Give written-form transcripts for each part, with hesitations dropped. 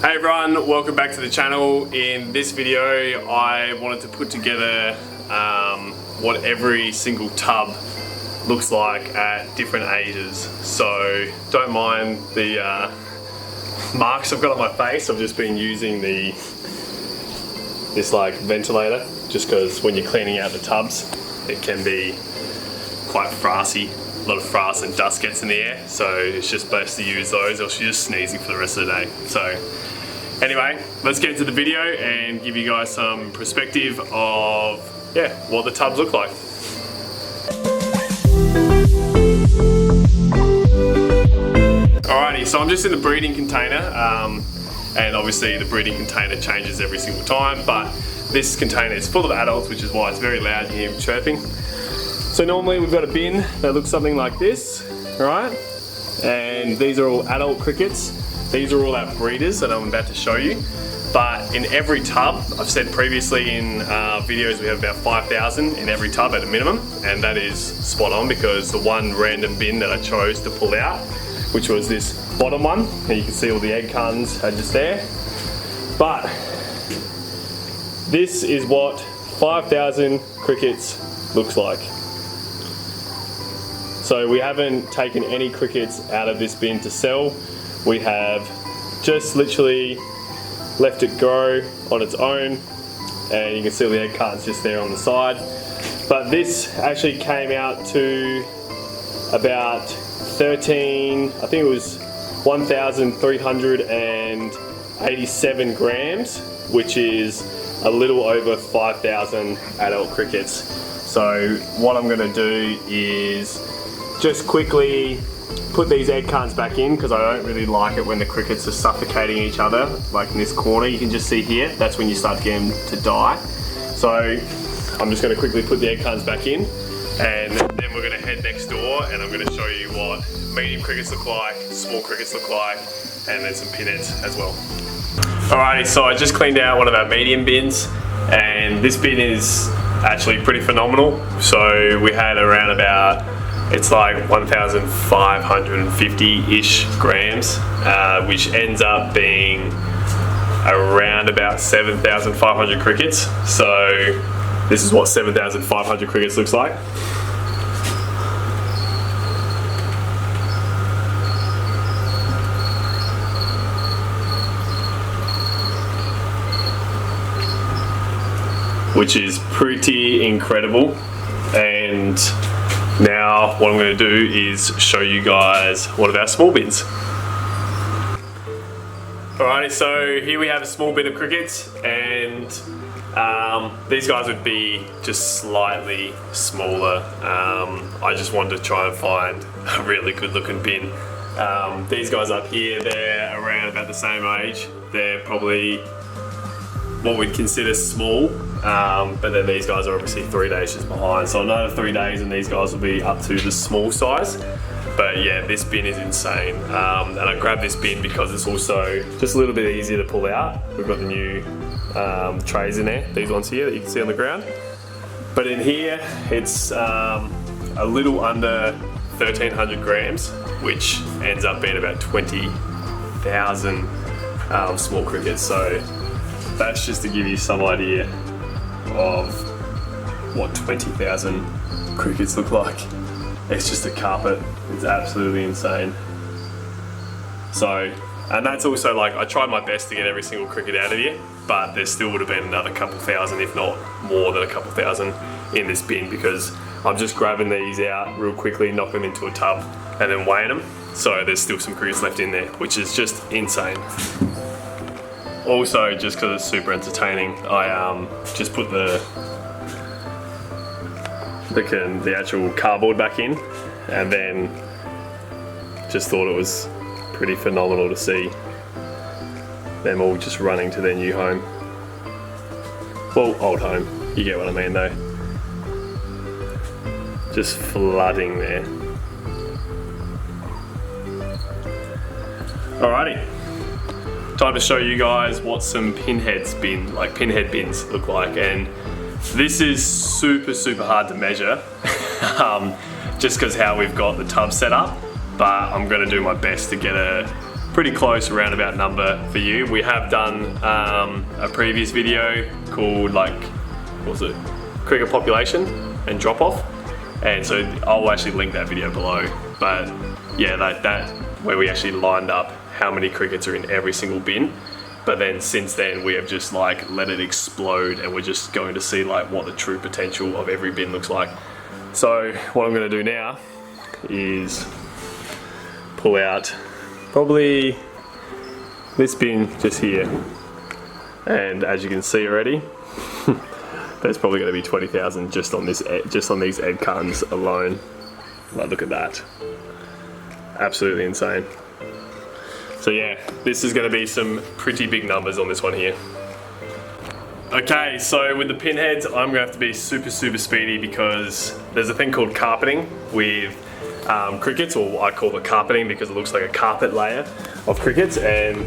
Hey everyone, welcome back to the channel. In this video I wanted to put together what every single tub looks like at different ages. So don't mind the marks I've got on my face. I've just been using this like ventilator just because when you're cleaning out the tubs it can be quite frassy. A lot of frass and dust gets in the air, so it's just best to use those or else you're just sneezing for the rest of the day. So anyway, let's get into the video and give you guys some perspective of what the tubs look like. Alrighty, so I'm just in the breeding container, and obviously the breeding container changes every single time, but this container is full of adults, which is why it's very loud. You hear them chirping. So normally we've got a bin that looks something like this, right? And these are all adult crickets. These are all our breeders that I'm about to show you. But in every tub, I've said previously in videos we have about 5,000 in every tub at a minimum, and that is spot on because the one random bin that I chose to pull out, which was this bottom one, and you can see all the egg cartons are just there. But this is what 5,000 crickets looks like. So we haven't taken any crickets out of this bin to sell. We have just literally left it grow on its own, and you can see all the egg cartons just there on the side. But this actually came out to about 13, I think it was 1,387 grams, which is a little over 5,000 adult crickets. So what I'm gonna do is just quickly put these egg cartons back in because I don't really like it when the crickets are suffocating each other, like in this corner. You can just see here, that's when you start to get them to die. So I'm just going to quickly put the egg cartons back in, and then we're going to head next door and I'm going to show you what medium crickets look like, small crickets look like, and then some pinheads as well. Alrighty, so I just cleaned out one of our medium bins, and this bin is actually pretty phenomenal. So we had around about, it's like 1,550-ish grams, which ends up being around about 7,500 crickets. So this is what 7,500 crickets looks like. Which is pretty incredible. And now what I'm going to do is show you guys one of our small bins. Alrighty, so here we have a small bin of crickets, and these guys would be just slightly smaller. I just wanted to try and find a really good looking bin. These guys up here, they're around about the same age. They're probably what we'd consider small, but then these guys are obviously 3 days just behind. So another 3 days and these guys will be up to the small size. But yeah, this bin is insane. And I grabbed this bin because it's also just a little bit easier to pull out. We've got the new trays in there, these ones here that you can see on the ground. But in here, it's a little under 1,300 grams, which ends up being about 20,000 small crickets. So that's just to give you some idea of what 20,000 crickets look like. It's just a carpet. It's absolutely insane. So, and that's also like, I tried my best to get every single cricket out of here, but there still would have been another couple thousand, if not more than a couple thousand in this bin, because I'm just grabbing these out real quickly, knocking them into a tub, and then weighing them. So there's still some crickets left in there, which is just insane. Also, just because it's super entertaining, I just put the actual cardboard back in, and then just thought it was pretty phenomenal to see them all just running to their new home. Well, old home, you get what I mean though. Just flooding there. Alrighty. Time to show you guys what some pinhead bins look like, and this is super hard to measure just because how we've got the tub set up, but I'm going to do my best to get a pretty close roundabout number for you. We have done a previous video called like, what was it? Cricket population and drop off. And so I'll actually link that video below. But yeah, that where we actually lined up how many crickets are in every single bin. But then since then we have just like let it explode, and we're just going to see like what the true potential of every bin looks like. So what I'm going to do now is pull out probably this bin just here, and as you can see already, there's probably going to be 20,000 just on these egg cartons alone. Like, look at that, absolutely insane. So yeah, this is going to be some pretty big numbers on this one here. Okay, so with the pinheads, I'm going to have to be super speedy because there's a thing called carpeting with crickets, or I call it carpeting because it looks like a carpet layer of crickets, and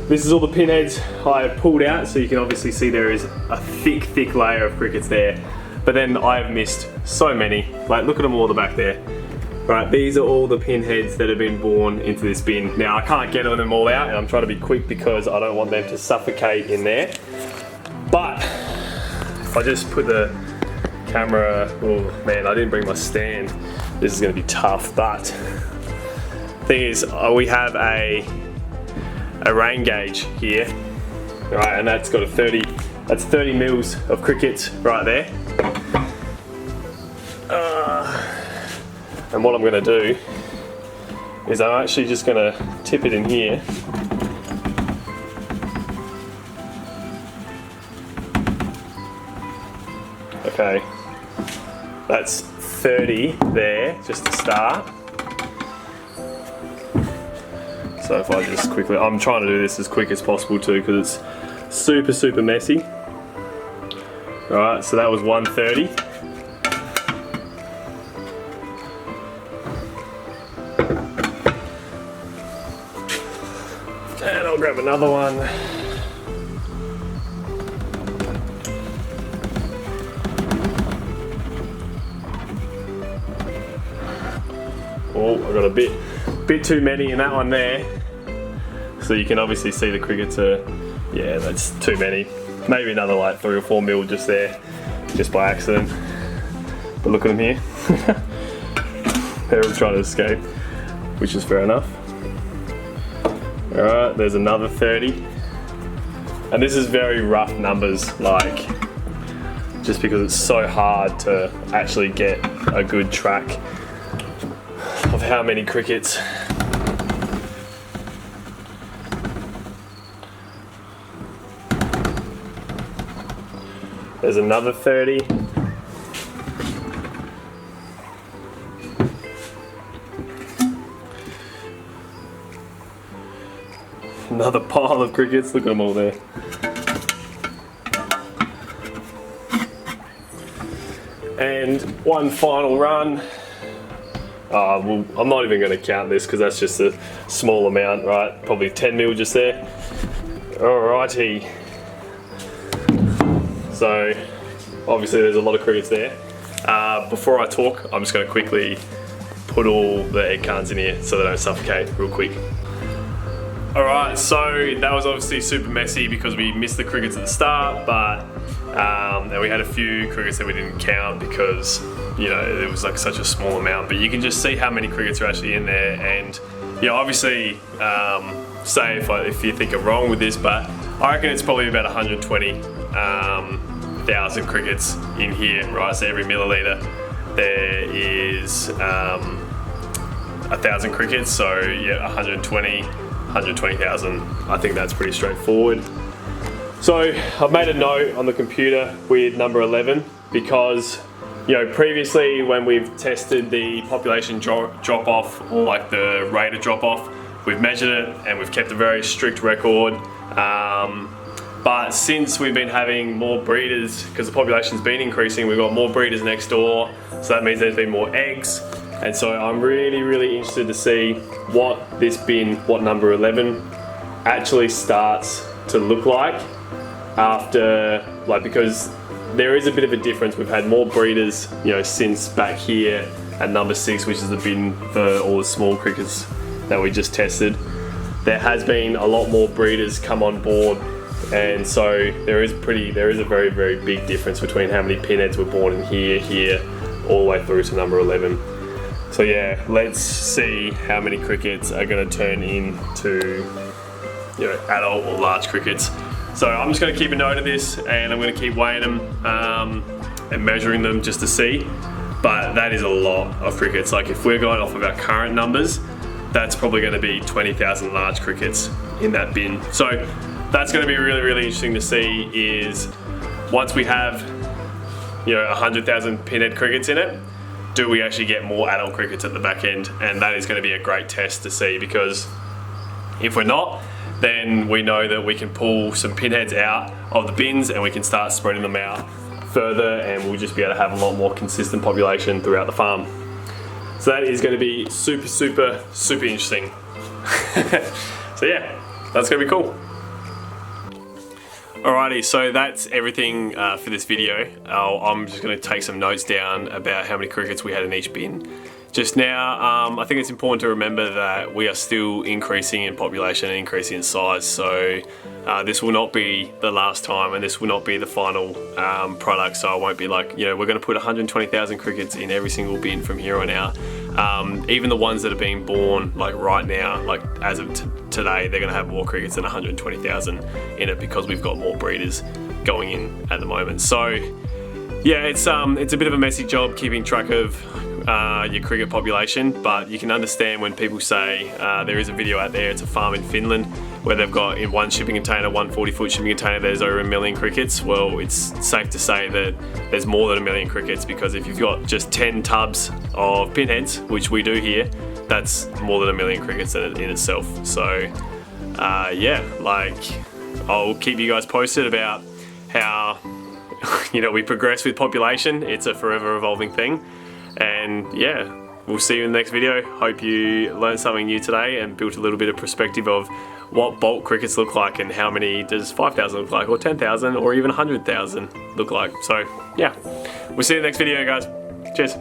this is all the pinheads I have pulled out, so you can obviously see there is a thick layer of crickets there. But then I have missed so many, like look at them all at the back there. Right, these are all the pinheads that have been born into this bin. Now I can't get them all out, and I'm trying to be quick because I don't want them to suffocate in there. But if I just put the camera, oh man, I didn't bring my stand. This is going to be tough, but thing is, we have a rain gauge here, right, and that's got a 30 mils of crickets right there. And what I'm going to do is I'm actually just going to tip it in here. Okay, that's 30 there, just to start. So if I just quickly, I'm trying to do this as quick as possible too, because it's super messy. Alright, so that was 130. And I'll grab another one. Oh, I got a bit too many in that one there. So you can obviously see the crickets are, yeah, that's too many. Maybe another like 3 or 4 mil just there, just by accident. But look at them here. They're all trying to escape, which is fair enough. Alright, there's another 30. And this is very rough numbers, like, just because it's so hard to actually get a good track of how many crickets. There's another 30. Another pile of crickets, look at them all there. And one final run. Well, I'm not even going to count this because that's just a small amount, right? Probably 10 mil just there. Alrighty. So, obviously there's a lot of crickets there. Before I talk, I'm just going to quickly put all the egg cartons in here so they don't suffocate real quick. Alright, so that was obviously super messy because we missed the crickets at the start, but and we had a few crickets that we didn't count because, you know, it was like such a small amount. But you can just see how many crickets are actually in there, and you know, obviously, say if you think I'm wrong with this, but I reckon it's probably about 120,000 crickets in here, right? So every milliliter there is 1,000 crickets, so yeah, 120,000. I think that's pretty straightforward. So I've made a note on the computer with number 11 because, you know, previously when we've tested the population drop off, or like the rate of drop off, we've measured it and we've kept a very strict record. But since we've been having more breeders, because the population's been increasing, we've got more breeders next door, so that means there's been more eggs. And so I'm really interested to see what this bin, what number 11 actually starts to look like after, like, because there is a bit of a difference. We've had more breeders, you know, since back here at number 6, which is the bin for all the small crickets that we just tested. there has been a lot more breeders come on board, and so there is a very, very big difference between how many pinheads were born in here, all the way through to number 11. So yeah, let's see how many crickets are going to turn into, you know, adult or large crickets. So I'm just going to keep a note of this, and I'm going to keep weighing them and measuring them just to see. But that is a lot of crickets. Like if we're going off of our current numbers, that's probably going to be 20,000 large crickets in that bin. So that's going to be really, really interesting to see, is once we have, you know, 100,000 pinhead crickets in it, do we actually get more adult crickets at the back end? And that is going to be a great test to see, because if we're not, then we know that we can pull some pinheads out of the bins and we can start spreading them out further, and we'll just be able to have a lot more consistent population throughout the farm. So that is going to be super, super, super interesting. So yeah, that's going to be cool. Alrighty, so that's everything for this video. I'm just going to take some notes down about how many crickets we had in each bin just now. I think it's important to remember that we are still increasing in population and increasing in size, so this will not be the last time, and this will not be the final product. So I won't be like, you know, we're going to put 120,000 crickets in every single bin from here on out. Even the ones that are being born like right now, like as of today, they're going to have more crickets than 120,000 in it, because we've got more breeders going in at the moment. So yeah, it's a bit of a messy job keeping track of your cricket population, but you can understand when people say there is a video out there, it's a farm in Finland where they've got in one shipping container, one 40-foot shipping container, there's over 1 million crickets. Well, it's safe to say that there's more than 1 million crickets, because if you've got just 10 tubs of pinheads, which we do here, that's more than 1 million crickets in itself. So yeah, like, I'll keep you guys posted about how you know, we progress with population. It's a forever evolving thing. And yeah, we'll see you in the next video. Hope you learned something new today and built a little bit of perspective of what bulk crickets look like, and how many does 5,000 look like, or 10,000, or even 100,000 look like. So yeah, we'll see you in the next video, guys. Cheers.